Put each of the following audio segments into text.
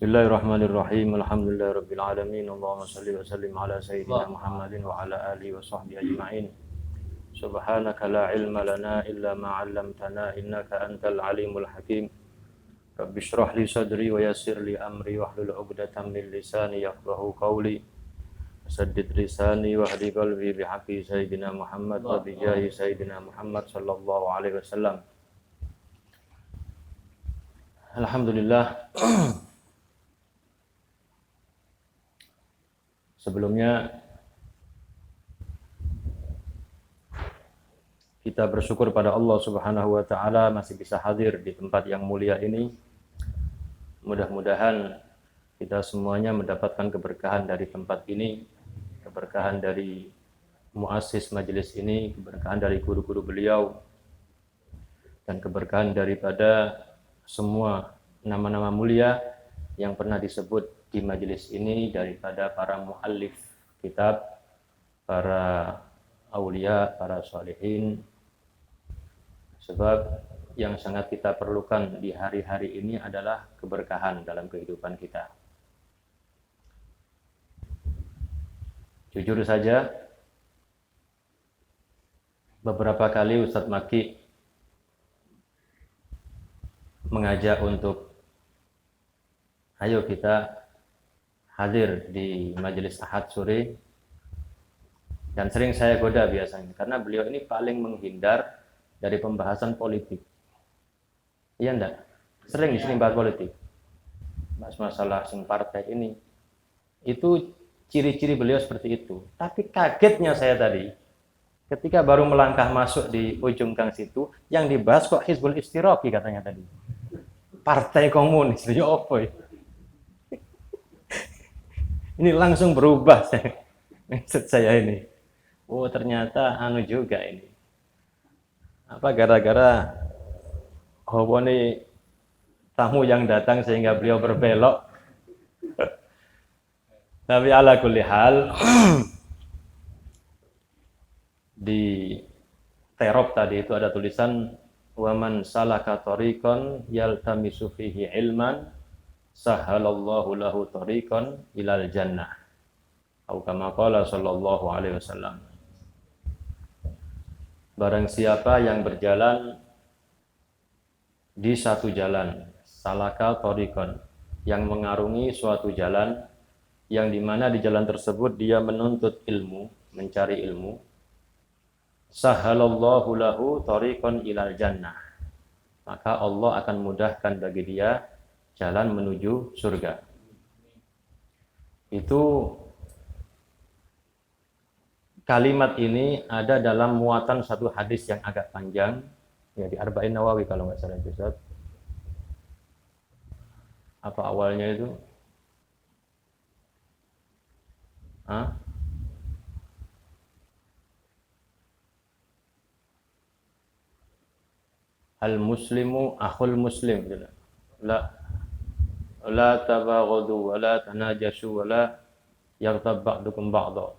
Bismillahirrahmanirrahim. Alhamdulillahirabbil alamin. Allahumma shalli wa sallim ala sayyidina Muhammadin wa ala alihi wa sahbihi ajma'in. Subhanaka la ilma lana illa ma 'allamtana innaka antal alimul hakim. Rabbi shrah li sadri wa yassir li amri wahlul 'uqdatam min lisani yafqahu qawli. Saddid lisani wa hdi qalbi bihaqqi sayyidina Muhammad wa bi jahi sayyidina Muhammad sallallahu alaihi wasallam. Alhamdulillah. Sebelumnya kita bersyukur pada Allah Subhanahu wa taala masih bisa hadir di tempat yang mulia ini. Mudah-mudahan kita semuanya mendapatkan keberkahan dari tempat ini, keberkahan dari muassis majelis ini, keberkahan dari guru-guru beliau, dan keberkahan daripada semua nama-nama mulia yang pernah disebut di majelis ini daripada para muallif kitab, para aulia, para sholihin. Sebab yang sangat kita perlukan di hari-hari ini adalah keberkahan dalam kehidupan kita. Jujur saja, beberapa kali Ustadz Maki mengajak untuk ayo kita hadir di majelis Ahad sore, dan sering saya goda biasanya karena beliau ini paling menghindar dari pembahasan politik. Iya enggak? Sering di sini bahas politik, bahas masalah sing partai ini. Itu ciri-ciri beliau seperti itu. Tapi kagetnya saya tadi ketika baru melangkah masuk di ujung gang situ, yang dibahas kok Hizbul Istiraqi katanya tadi. Partai Komunis, ya apa ya? Ini langsung berubah maksud saya ini. Oh ternyata anu juga ini. Apa gara-gara ini tamu yang datang sehingga beliau berbelok. Tapi ala kulli hal di terop tadi itu ada tulisan waman salaka tariqan yaltamisu fihi ilman sahalallahu lahu tariqan ilal jannah. Atau kama qala sallallahu alaihi wasallam. Barang siapa yang berjalan di satu jalan, salaka tariqan, yang mengarungi suatu jalan, yang dimana di jalan tersebut dia menuntut ilmu, mencari ilmu, sahalallahu lahu tariqan ilal jannah, maka Allah akan mudahkan bagi dia jalan menuju surga. Itu kalimat ini ada dalam muatan satu hadis yang agak panjang, ya di Arba'in Nawawi kalau nggak salah itu, Ustaz. Apa awalnya itu? Al-muslimu akhul muslim. La tabaghadu wa la tanajasu wa la yaghtab ba'dukum ba'dha.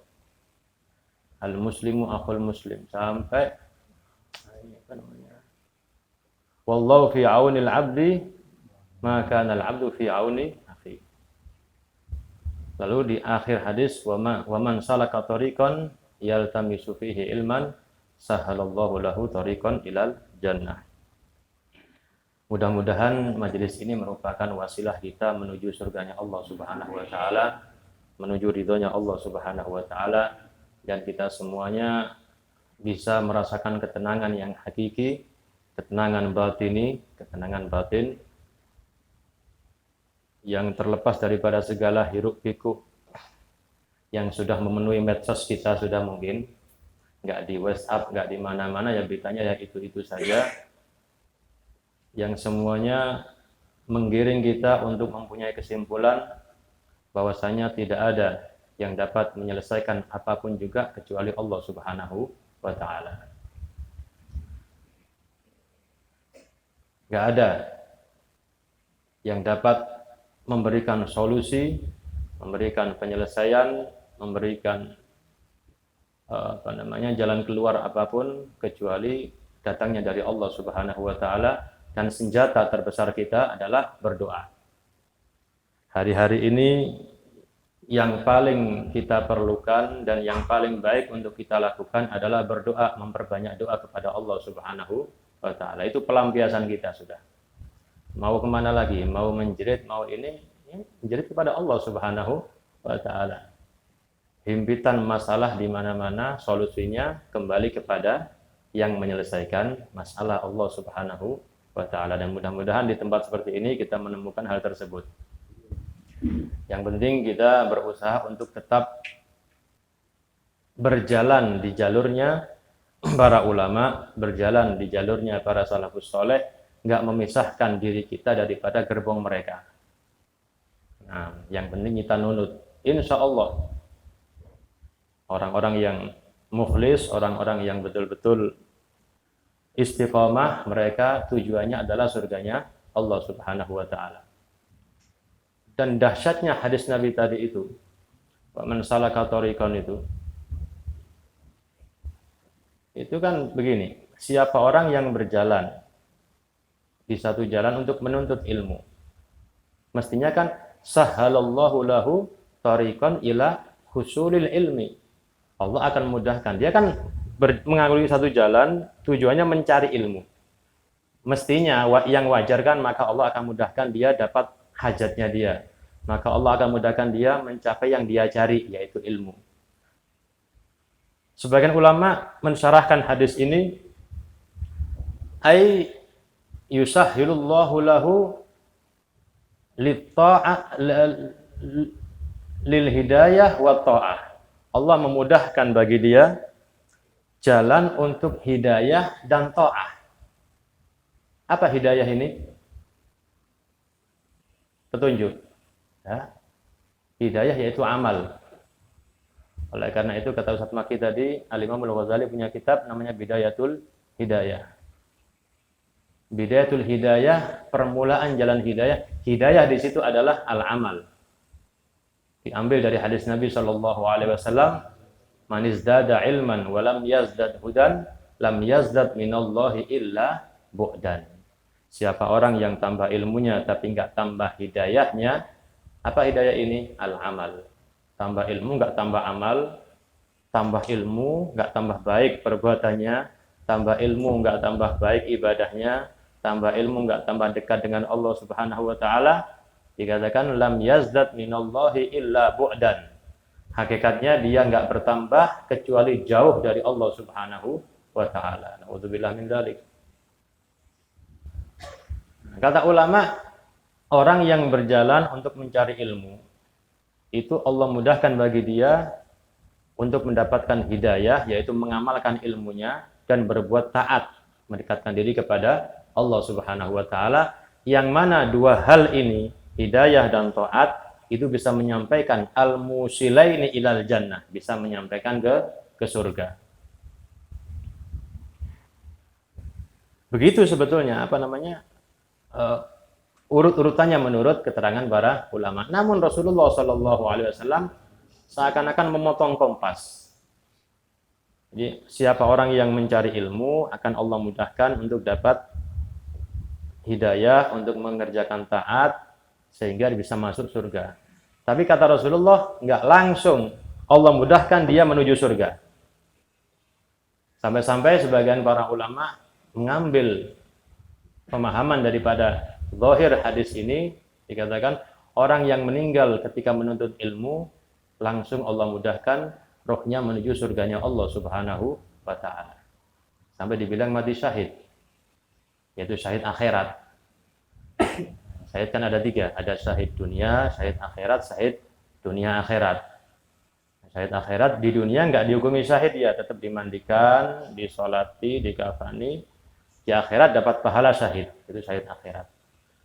Al-muslimu akhul muslim sampai apa namanya? Wallahu fi aunil 'abdi ma kana al-'abdu fi auni akhi. Lalu di akhir hadis wa man salaka tariqan yaltamisu fihi ilman sahalallahu lahu tariqan ilal jannah. Mudah-mudahan majelis ini merupakan wasilah kita menuju surganya Allah Subhanahu wa taala, menuju ridhonya Allah Subhanahu wa taala, dan kita semuanya bisa merasakan ketenangan yang hakiki, ketenangan batin yang terlepas daripada segala hiruk pikuk yang sudah memenuhi medsos kita. Sudah mungkin nggak di WhatsApp, nggak di mana-mana, ya beritanya ya itu saja, yang semuanya menggiring kita untuk mempunyai kesimpulan bahwasanya tidak ada yang dapat menyelesaikan apapun juga kecuali Allah Subhanahu wa taala. Enggak ada yang dapat memberikan solusi, memberikan penyelesaian, memberikan jalan keluar apapun kecuali datangnya dari Allah Subhanahu wa taala, dan senjata terbesar kita adalah berdoa. Hari-hari ini yang paling kita perlukan dan yang paling baik untuk kita lakukan adalah berdoa, memperbanyak doa kepada Allah Subhanahu wa ta'ala. Itu pelampiasan kita sudah. Mau kemana lagi? Mau menjerit, mau ini, menjerit kepada Allah Subhanahu wa ta'ala. Himpitan masalah di mana-mana, solusinya kembali kepada yang menyelesaikan masalah, Allah Subhanahu wa ta'ala. Dan mudah-mudahan di tempat seperti ini kita menemukan hal tersebut. Yang penting kita berusaha untuk tetap berjalan di jalurnya para ulama, berjalan di jalurnya para salafus soleh, nggak memisahkan diri kita daripada gerbong mereka. Nah, yang penting kita nunut. Insya Allah orang-orang yang mukhlis, orang-orang yang betul-betul istiqomah, mereka tujuannya adalah surganya Allah Subhanahu wa ta'ala. Dan dahsyatnya hadis Nabi tadi itu, man salaka thariqan itu kan begini, siapa orang yang berjalan di satu jalan untuk menuntut ilmu, mestinya kan sahalallahu lahu thariqan ila husulil ilmi. Allah akan mudahkan. Dia kan mengalami satu jalan, tujuannya mencari ilmu. Mestinya yang wajar kan, maka Allah akan mudahkan dia dapat hajatnya dia. Maka Allah akan mudahkan dia mencapai yang dia cari, yaitu ilmu. Sebagian ulama mensyarahkan hadis ini, ay yusahhilullahu lahu lil hidayah wa ta'ah. Allah memudahkan bagi dia jalan untuk hidayah dan ta'ah. Apa hidayah ini? Petunjuk. Ya. Hidayah yaitu amal. Oleh karena itu kata Ustaz Maki tadi, Al-Imam Al-Ghazali punya kitab namanya Bidayatul Hidayah. Bidayatul Hidayah, permulaan jalan hidayah. Hidayah di situ adalah al-amal. Diambil dari hadis Nabi sallallahu alaihi wasallam, "Man izdada ilman wa lam yazdad hudan, lam yazdad minallahi illa bu'dan." Siapa orang yang tambah ilmunya tapi enggak tambah hidayahnya, apa hidayah ini? Al-amal. Tambah ilmu enggak tambah amal, tambah ilmu enggak tambah baik perbuatannya, tambah ilmu enggak tambah baik ibadahnya, tambah ilmu enggak tambah dekat dengan Allah Subhanahu wa ta'ala, dikatakan lam yazdad minallahi illa bu'dan. Hakikatnya dia enggak bertambah kecuali jauh dari Allah Subhanahu wa ta'ala. Na'udzubillah min dzalik. Kata ulama, orang yang berjalan untuk mencari ilmu, itu Allah mudahkan bagi dia untuk mendapatkan hidayah, yaitu mengamalkan ilmunya dan berbuat taat, mendekatkan diri kepada Allah Subhanahu wa ta'ala, yang mana dua hal ini, hidayah dan taat, itu bisa menyampaikan al-musilaini ilal jannah, bisa menyampaikan ke surga. Begitu sebetulnya urut-urutannya menurut keterangan para ulama. Namun Rasulullah SAW seakan-akan memotong kompas. Jadi siapa orang yang mencari ilmu akan Allah mudahkan untuk dapat hidayah, untuk mengerjakan taat sehingga bisa masuk surga. Tapi kata Rasulullah, enggak langsung Allah mudahkan dia menuju surga. Sampai-sampai sebagian para ulama mengambil pemahaman daripada zahir hadis ini, dikatakan orang yang meninggal ketika menuntut ilmu langsung Allah mudahkan rohnya menuju surganya Allah Subhanahu wa ta'ala. Sampai dibilang mati syahid, yaitu syahid akhirat. Syahid kan ada tiga, ada syahid dunia, syahid akhirat, syahid dunia akhirat. Syahid akhirat di dunia enggak dihukumi syahid, ya tetap dimandikan, disolati, dikafani. Di akhirat dapat pahala syahid, itu syahid akhirat.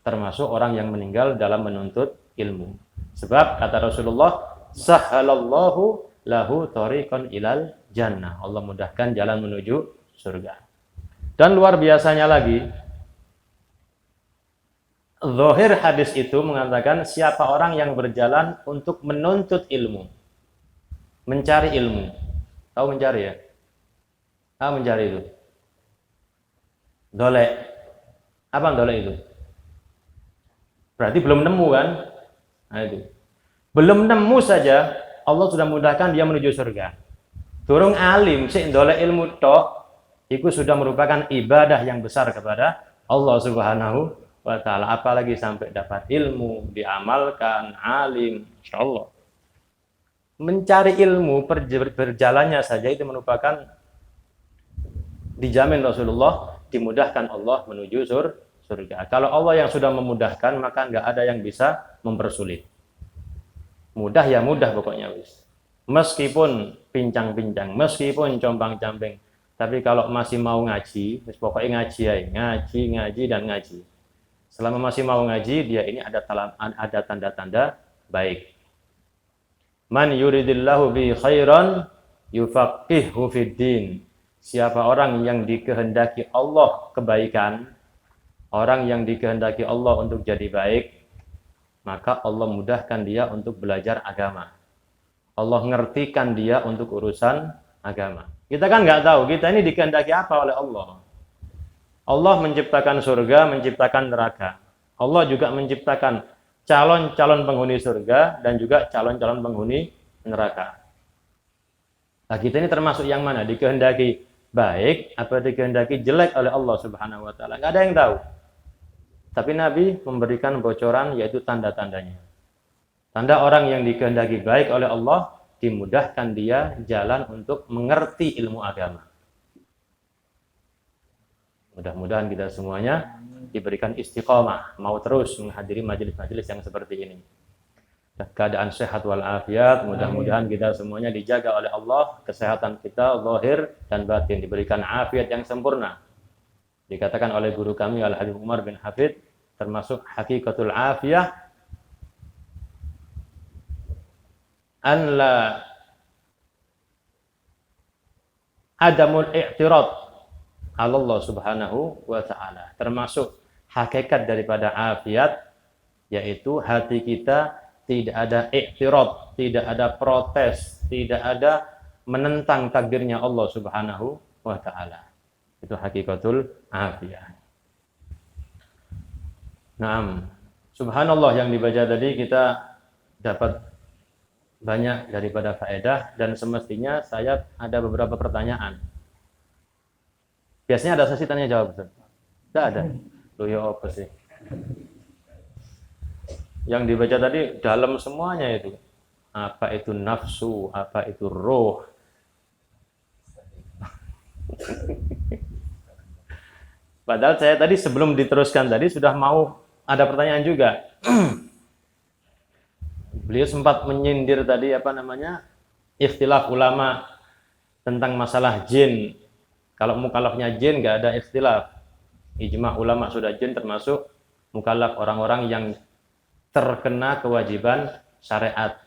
Termasuk orang yang meninggal dalam menuntut ilmu. Sebab kata Rasulullah, sahalallahu lahu thariqan ilal jannah. Allah mudahkan jalan menuju surga. Dan luar biasanya lagi, zahir hadis itu mengatakan siapa orang yang berjalan untuk menuntut ilmu, mencari ilmu. Tahu mencari ya? Mencari itu. Dolek. Apa dolek itu? Berarti belum nemu kan? Nah, itu. Belum nemu saja Allah sudah mudahkan dia menuju surga. Turung alim sik ndolek ilmu tok itu sudah merupakan ibadah yang besar kepada Allah Subhanahu wa taala. Apalagi sampai dapat ilmu, diamalkan, alim, insyaallah. Mencari ilmu berjalannya saja itu merupakan dijamin Rasulullah dimudahkan Allah menuju surga. Kalau Allah yang sudah memudahkan maka nggak ada yang bisa mempersulit. Mudah ya mudah pokoknya wis. Meskipun pincang-pincang, meskipun compang-camping, tapi kalau masih mau ngaji, wis pokoknya ngaji aja, ngaji dan ngaji. Selama masih mau ngaji, dia ini ada tanda-tanda baik. Man yuridillahu bi khairan yufaqihu fid din. Siapa orang yang dikehendaki Allah kebaikan, orang yang dikehendaki Allah untuk jadi baik, maka Allah mudahkan dia untuk belajar agama. Allah ngertikan dia untuk urusan agama. Kita kan nggak tahu, kita ini dikehendaki apa oleh Allah. Allah menciptakan surga, menciptakan neraka. Allah juga menciptakan calon-calon penghuni surga dan juga calon-calon penghuni neraka. Nah, kita ini termasuk yang mana? Dikehendaki baik apa dikehendaki jelek oleh Allah Subhanahu wa taala? Nggak ada yang tahu. Tapi Nabi memberikan bocoran yaitu tanda-tandanya. Tanda orang yang dikehendaki baik oleh Allah, dimudahkan dia jalan untuk mengerti ilmu agama. Mudah-mudahan kita semuanya diberikan istiqomah, mau terus menghadiri majelis-majelis yang seperti ini. Keadaan sehat walafiat, mudah-mudahan kita semuanya dijaga oleh Allah, kesehatan kita, zahir dan batin, diberikan afiat yang sempurna. Dikatakan oleh guru kami Al-Habib Umar bin Hafid, termasuk hakikatul afiyah, an la adamul i'tirad Allah Subhanahu wa ta'ala. Termasuk hakikat daripada afiat, yaitu hati kita tidak ada i'tirad, tidak ada protes, tidak ada menentang takdirnya Allah Subhanahu wa ta'ala. Itu hakikatul afiyah. Naam. Subhanallah, yang dibaca tadi kita dapat banyak daripada faedah, dan semestinya saya ada beberapa pertanyaan. Biasanya ada sesi tanya jawab, Ustaz? Tidak ada. Loh ya apa sih? Yang dibaca tadi dalam semuanya itu. Apa itu nafsu, apa itu roh. Padahal saya tadi sebelum diteruskan tadi sudah mau ada pertanyaan juga. Beliau sempat menyindir tadi ikhtilaf ulama tentang masalah jin. Kalau mukallafnya jin nggak ada ikhtilaf. Ijma ulama sudah jin termasuk mukallaf, orang-orang yang terkena kewajiban syariat.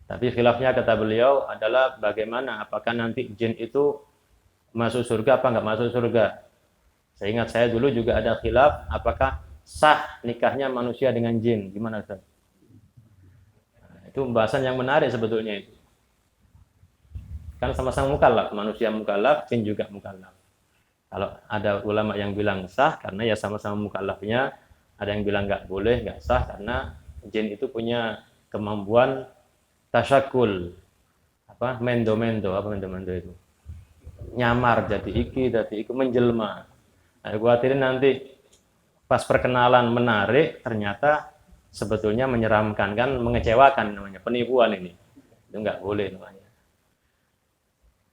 Tapi khilafnya kata beliau adalah bagaimana, apakah nanti jin itu masuk surga apa nggak masuk surga. Seingat saya dulu juga ada khilaf apakah sah nikahnya manusia dengan jin. Gimana Ustaz? Itu pembahasan yang menarik sebetulnya itu. Kan sama-sama mukallaf, manusia mukallaf, jin juga mukallaf. Kalau ada ulama yang bilang sah karena ya sama-sama mukallafnya, ada yang bilang nggak boleh, nggak sah karena jin itu punya kemampuan tasyakul, mendo itu, nyamar jadi iki menjelma. Nah, khawatirin nanti pas perkenalan menarik ternyata sebetulnya menyeramkan, kan mengecewakan, namanya penipuan ini. Itu nggak boleh namanya.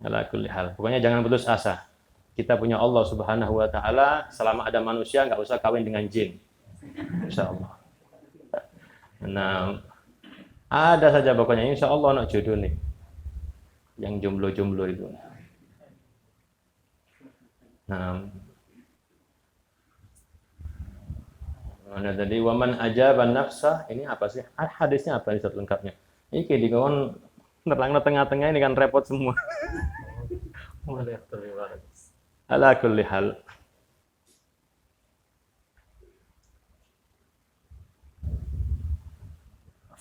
Ala kulli hal. Pokoknya jangan putus asa. Kita punya Allah Subhanahu wa taala, selama ada manusia nggak usah kawin dengan jin. Insyaallah. Nah, ada saja pokoknya insyaallah nak jodoh nih. Yang jomblo-jomblo itu. Nah, mana tadi waman ajaban nafsa, ini apa sih? Hadisnya apa ini lengkapnya? Ini kayak dikon nerang tengah-tengah ini kan repot semua. Ala kulli hal.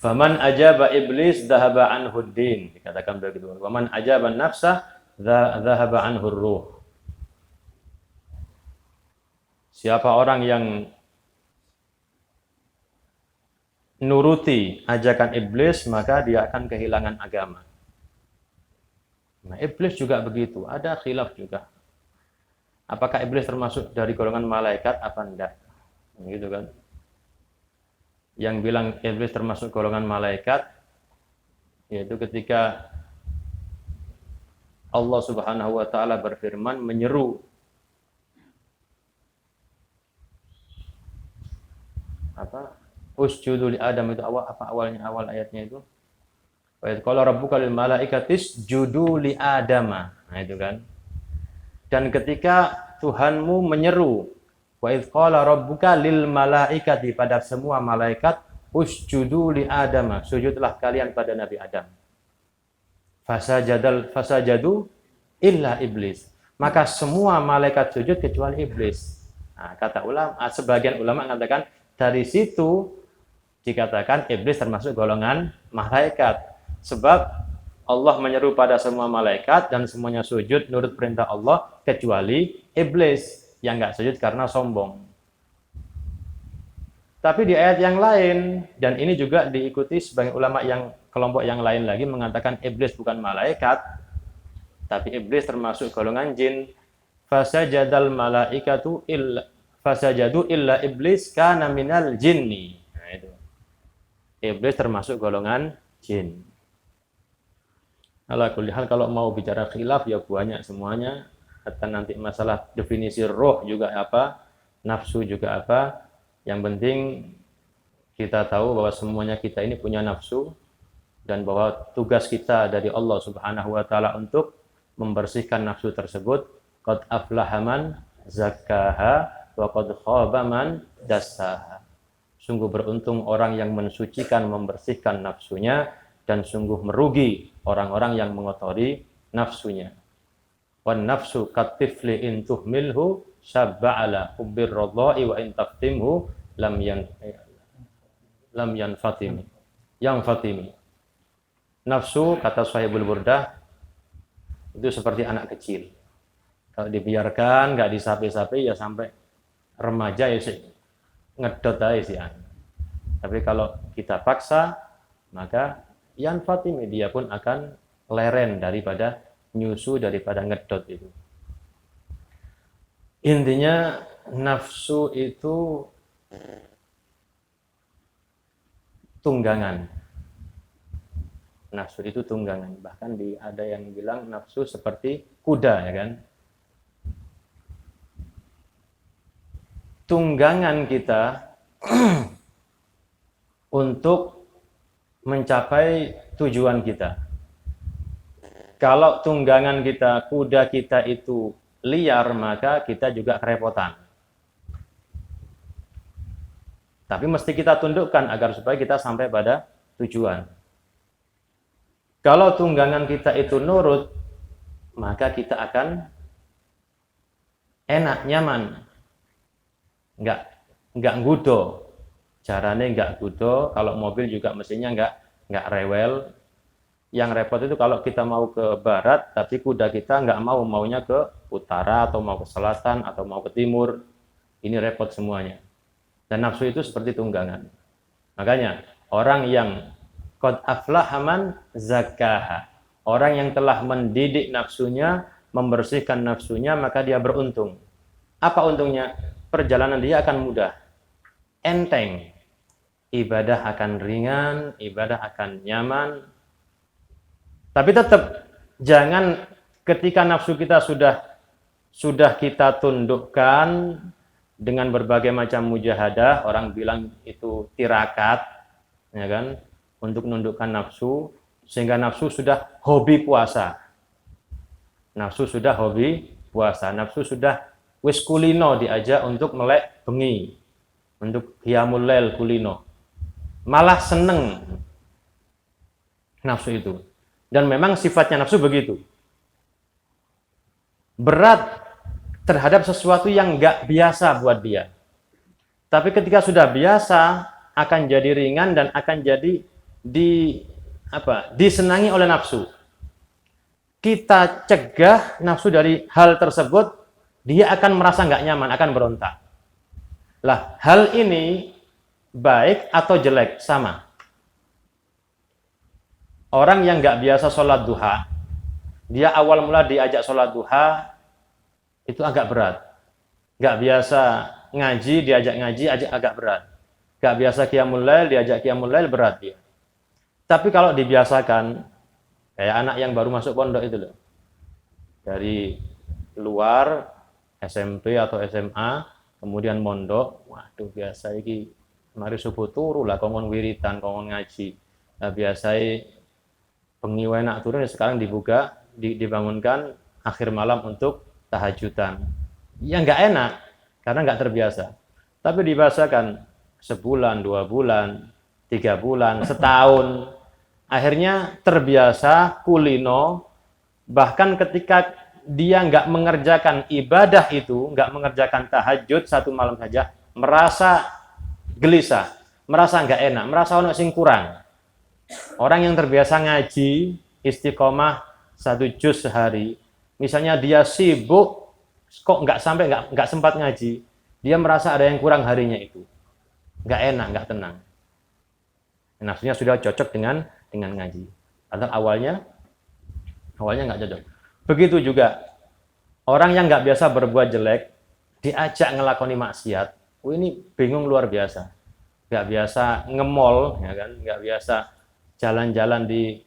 Faman ajaba iblis dhahaba anhu din, dikatakan begitu. Waman ajaban nafsa dhahaba anhu ruh. Siapa orang yang nuruti ajakan iblis, maka dia akan kehilangan agama. Nah, iblis juga begitu, ada khilaf juga. Apakah iblis termasuk dari golongan malaikat apa enggak? Gitu kan. Yang bilang iblis termasuk golongan malaikat yaitu ketika Allah Subhanahu wa taala berfirman menyeru usjudu li Adam, itu awal ayatnya itu. Wa idz qala rabbuka lil malaikati isjudu li Adama. Nah, itu kan. Dan ketika Tuhanmu menyeru, wa idz qala rabbuka lil malaikati, pada semua malaikat, usjudu li Adama, sujudlah kalian pada Nabi Adam. Fasajadu illa iblis. Maka semua malaikat sujud kecuali iblis. Nah, kata ulama, sebagian ulama mengatakan dari situ dikatakan iblis termasuk golongan malaikat. Sebab Allah menyeru pada semua malaikat dan semuanya sujud nurut perintah Allah kecuali iblis yang enggak sujud karena sombong. Tapi di ayat yang lain, dan ini juga diikuti sebagian ulama yang kelompok yang lain lagi mengatakan iblis bukan malaikat, tapi iblis termasuk golongan jin. Fasajadal malaikatu fasajadu illa iblis kana minal jinni. Nah, itu. Iblis termasuk golongan jin. Ala kulli hal, kalau mau bicara khilaf ya banyak semuanya. Kata nanti masalah definisi roh juga apa, nafsu juga apa. Yang penting kita tahu bahwa semuanya kita ini punya nafsu dan bahwa tugas kita dari Allah Subhanahu wa taala untuk membersihkan nafsu tersebut. Qad aflaha man zakkaha wa qad khaba man dassaha. Sungguh beruntung orang yang mensucikan, membersihkan nafsunya, dan sungguh merugi orang-orang yang mengotori nafsunya. Wan nafsu katifli in tuhmilhu sabba'ala hubbir radha'i wa in taftimhu lam yanfatimi. Yang fatimi. Nafsu, kata Sahibul Burdah, itu seperti anak kecil. Kalau dibiarkan, nggak disapi-sapi, ya sampai remaja ya sih ngedot aja sih. Tapi kalau kita paksa, maka yang fatimi, dia pun akan leren daripada nyusu, daripada ngedot itu. Intinya nafsu itu tunggangan. Nafsu itu tunggangan. Bahkan ada yang bilang nafsu seperti kuda, ya kan? Tunggangan kita untuk mencapai tujuan kita. Kalau tunggangan kita, kuda kita itu liar, maka kita juga kerepotan. Tapi mesti kita tundukkan agar supaya kita sampai pada tujuan. Kalau tunggangan kita itu nurut, maka kita akan enak, nyaman. Enggak ngudo. Caranya enggak ngudo, kalau mobil juga mestinya enggak rewel. Yang repot itu kalau kita mau ke barat, tapi kuda kita enggak maunya ke utara, atau mau ke selatan, atau mau ke timur. Ini repot semuanya. Dan nafsu itu seperti tunggangan. Makanya orang yang qad aflaha man zakkaha, orang yang telah mendidik nafsunya, membersihkan nafsunya, maka dia beruntung. Apa untungnya? Perjalanan dia akan mudah, enteng, ibadah akan ringan, ibadah akan nyaman. Tapi tetap jangan ketika nafsu kita sudah kita tundukkan dengan berbagai macam mujahadah, orang bilang itu tirakat, ya kan, untuk menundukkan nafsu, sehingga nafsu sudah hobi puasa. Nafsu sudah hobi puasa, nafsu sudah wis kulino diajak untuk melek bengi, untuk qiyamul lail kulino. Malah seneng nafsu itu. Dan memang sifatnya nafsu begitu. Berat terhadap sesuatu yang enggak biasa buat dia. Tapi ketika sudah biasa, akan jadi ringan dan akan jadi disenangi oleh nafsu. Kita cegah nafsu dari hal tersebut, dia akan merasa nggak nyaman, akan berontak. Lah, hal ini baik atau jelek, sama. Orang yang nggak biasa sholat duha, dia awal mula diajak sholat duha, itu agak berat. Nggak biasa ngaji, diajak ngaji, agak berat. Nggak biasa qiyamul lail, diajak qiyamul lail, berat dia. Tapi kalau dibiasakan, kayak anak yang baru masuk pondok itu loh, dari luar SMP atau SMA, kemudian mondok, waduh biasa iki mari subuh turu lah, kongon wiritan, kongon ngaji. Nah, biasa bengi wae nak turun, sekarang dibangunkan akhir malam untuk tahajudan. Ya nggak enak, karena nggak terbiasa. Tapi dibiasakan sebulan, 2 bulan, 3 bulan, setahun, akhirnya terbiasa kulino. Bahkan ketika dia nggak mengerjakan ibadah itu, nggak mengerjakan tahajud satu malam saja, merasa gelisah, merasa nggak enak, merasa ono sing kurang. Orang yang terbiasa ngaji, istiqomah 1 juz sehari, misalnya dia sibuk, kok nggak sempat ngaji, dia merasa ada yang kurang harinya itu, nggak enak, nggak tenang. Nafsunya sudah cocok dengan ngaji, padahal awalnya nggak cocok. Begitu juga orang yang nggak biasa berbuat jelek, diajak ngelakoni maksiat, ini bingung luar biasa. Nggak biasa ngemol, ya kan? Nggak biasa jalan-jalan di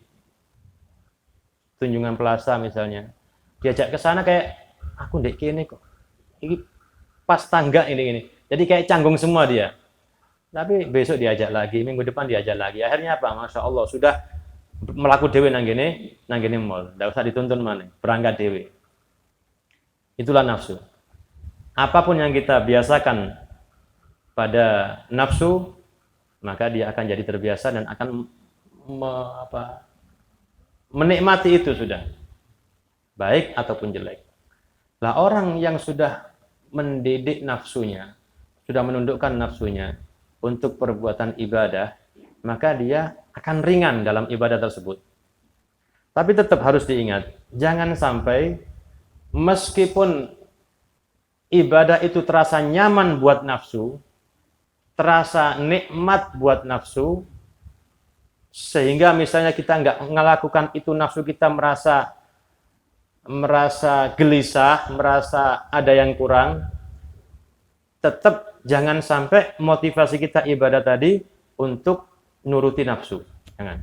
Tunjungan Plaza misalnya, diajak ke sana kayak aku ndek kene kok, ini pas tangga ini, jadi kayak canggung semua dia. Tapi besok diajak lagi, minggu depan diajak lagi. Akhirnya apa? Masya Allah, sudah melaku dewe nang gini mall, nggak usah dituntun mana, berangkat dewe. Itulah nafsu. Apapun yang kita biasakan pada nafsu, maka dia akan jadi terbiasa dan akan menikmati itu sudah, baik ataupun jelek. Lah orang yang sudah mendidik nafsunya, sudah menundukkan nafsunya untuk perbuatan ibadah, maka dia akan ringan dalam ibadah tersebut. Tapi tetap harus diingat, jangan sampai meskipun ibadah itu terasa nyaman buat nafsu, terasa nikmat buat nafsu, sehingga misalnya kita nggak melakukan itu, nafsu kita merasa gelisah, merasa ada yang kurang. Tetap jangan sampai motivasi kita ibadah tadi untuk nuruti nafsu. Jangan.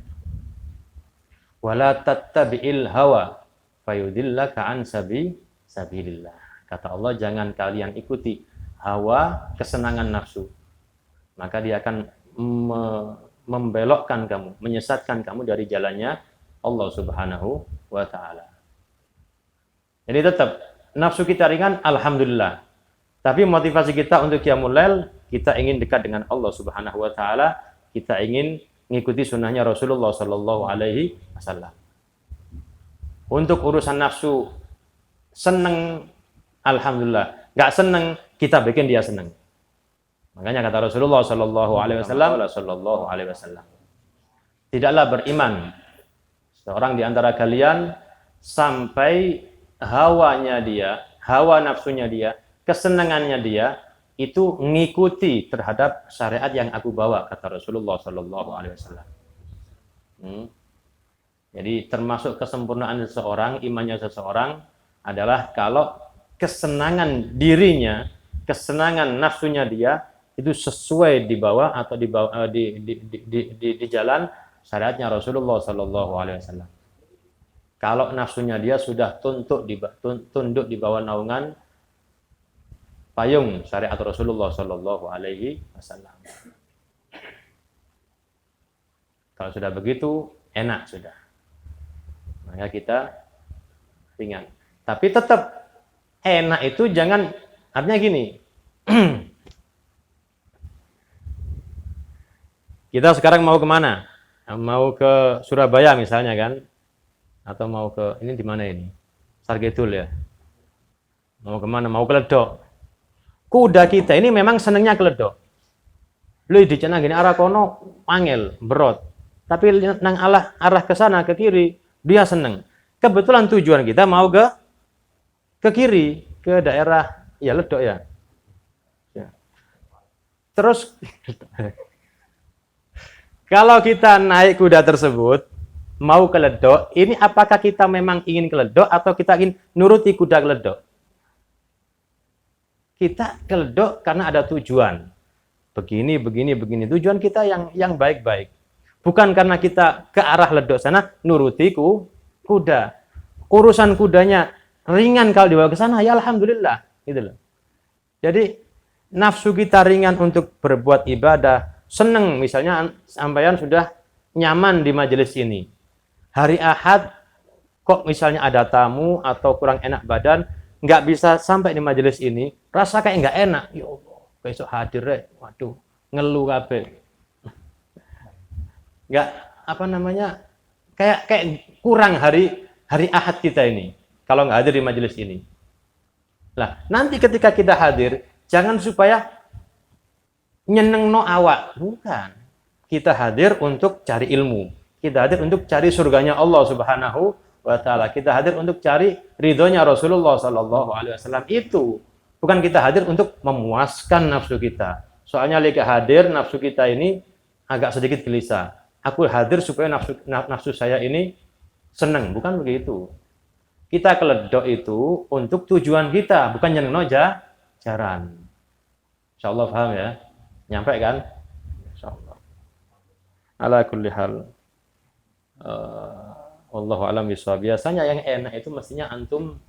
Wala tattabi'il hawa fayudillaka an sabilillah. Kata Allah, jangan kalian ikuti hawa, kesenangan nafsu. Maka dia akan membelokkan kamu, menyesatkan kamu dari jalannya Allah Subhanahu wa ta'ala. Jadi tetap nafsu kita ringan, alhamdulillah. Tapi motivasi kita untuk qiyamul lail, kita ingin dekat dengan Allah Subhanahu wa ta'ala, kita ingin mengikuti sunnahnya Rasulullah sallallahu alaihi wasallam. Untuk urusan nafsu seneng, alhamdulillah. Enggak seneng, kita bikin dia seneng. Makanya kata Rasulullah sallallahu alaihi wasallam, tidaklah beriman seorang di antara kalian sampai hawanya dia, hawa nafsunya dia, kesenangannya dia itu mengikuti terhadap syariat yang aku bawa, kata Rasulullah sallallahu alaihi wasallam. Jadi termasuk kesempurnaan seseorang, imannya seseorang adalah kalau kesenangan dirinya, kesenangan nafsunya dia itu sesuai di bawah atau di jalan syariatnya Rasulullah sallallahu alaihi wasallam. Kalau nafsunya dia sudah tunduk di bawah naungan payung syariat Rasulullah sallallahu alaihi wasallam. Kalau sudah begitu, enak sudah. Maka kita ringan. Tapi tetap enak itu jangan, artinya gini. Kita sekarang mau kemana? Mau ke Surabaya misalnya kan? Atau mau ke, ini di mana ini? Sargedul ya? Mau kemana? Mau ke Ledok. Kuda kita ini memang senangnya ke Ledok. Lu di sana gini, arah kono, angel, berot. Tapi nang arah ke sana, ke kiri, dia seneng. Kebetulan tujuan kita mau ke kiri, ke daerah, ya Ledok ya. Terus Kalau kita naik kuda tersebut, mau keledok, ini apakah kita memang ingin keledok atau kita ingin nuruti kuda keledok? Kita keledok karena ada tujuan. Begini, begini, begini. Tujuan kita yang baik-baik. Bukan karena kita ke arah ledok sana, nuruti kuda. Urusan kudanya ringan kalau dibawa ke sana, ya alhamdulillah. Gitu loh. Jadi, nafsu kita ringan untuk berbuat ibadah, seneng misalnya sampean sudah nyaman di majelis ini. Hari Ahad kok misalnya ada tamu atau kurang enak badan, nggak bisa sampai di majelis ini, rasa kayak nggak enak. Ya Allah, besok hadir deh. Waduh, ngeluh kabeh. Nggak apa namanya? Kayak kurang hari Ahad kita ini kalau nggak hadir di majelis ini. Lah, nanti ketika kita hadir, jangan supaya nyenengno awak, bukan. Kita hadir untuk cari ilmu. Kita hadir untuk cari surganya Allah Subhanahu wa taala. Kita hadir untuk cari ridhonya Rasulullah sallallahu alaihi wasallam. Itu bukan kita hadir untuk memuaskan nafsu kita. Soalnya lagi hadir nafsu kita ini agak sedikit gelisah. Aku hadir supaya nafsu saya ini senang, bukan begitu. Kita keledok itu untuk tujuan kita, bukan nyenengno jaran. Insyaallah paham ya? Nyampe kan? Insyaallah. Ala kulli hal. Wallahu a'lam bishawab. Biasanya yang enak itu mestinya antum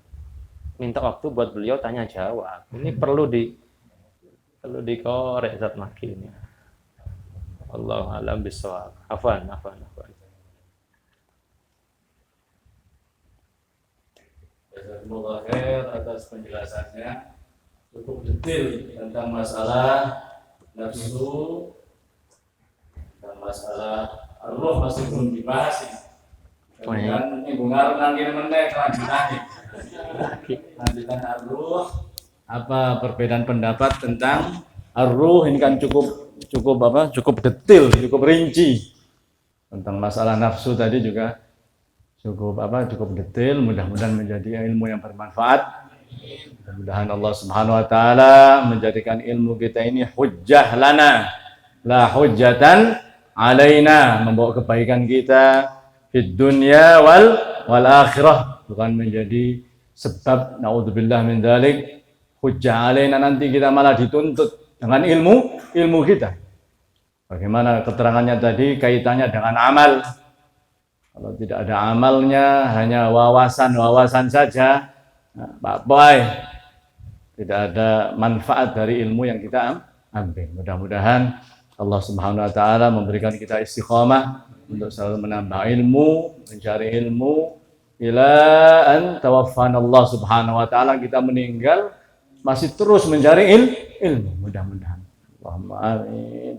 minta waktu buat beliau tanya jawab. Ini perlu dikorek zat maki ini. Wallahu a'lam bishawab. Afwan. Jazakumullah khair atas penjelasannya, cukup detail tentang masalah nafsu dan masalah roh masih belum dibahas ini. Kemudian ini bungar nanti meneh lanjutan ar-ruh. Apa perbedaan pendapat tentang ar-ruh ini kan cukup detail, cukup rinci. Tentang masalah nafsu tadi juga cukup detail. Mudah-mudahan menjadi ilmu yang bermanfaat. Mudah-mudahan Allah Subhanahu wa taala menjadikan ilmu kita ini hujjah lana la hujjatan alaina, membawa kebaikan kita di dunia wal akhirah, bukan menjadi sebab naudzubillah min dzalik hujjah alaina, nanti kita malah dituntut dengan ilmu kita. Bagaimana keterangannya tadi kaitannya dengan amal. Kalau tidak ada amalnya, hanya wawasan saja, Pak, tidak ada manfaat dari ilmu yang kita ambil. Mudah-mudahan Allah Subhanahu wa taala memberikan kita istiqamah untuk selalu menambah ilmu, mencari ilmu ila an tawaffana Allah Subhanahu wa taala, kita meninggal masih terus mencari ilmu. Mudah-mudahan. Allahumma amin.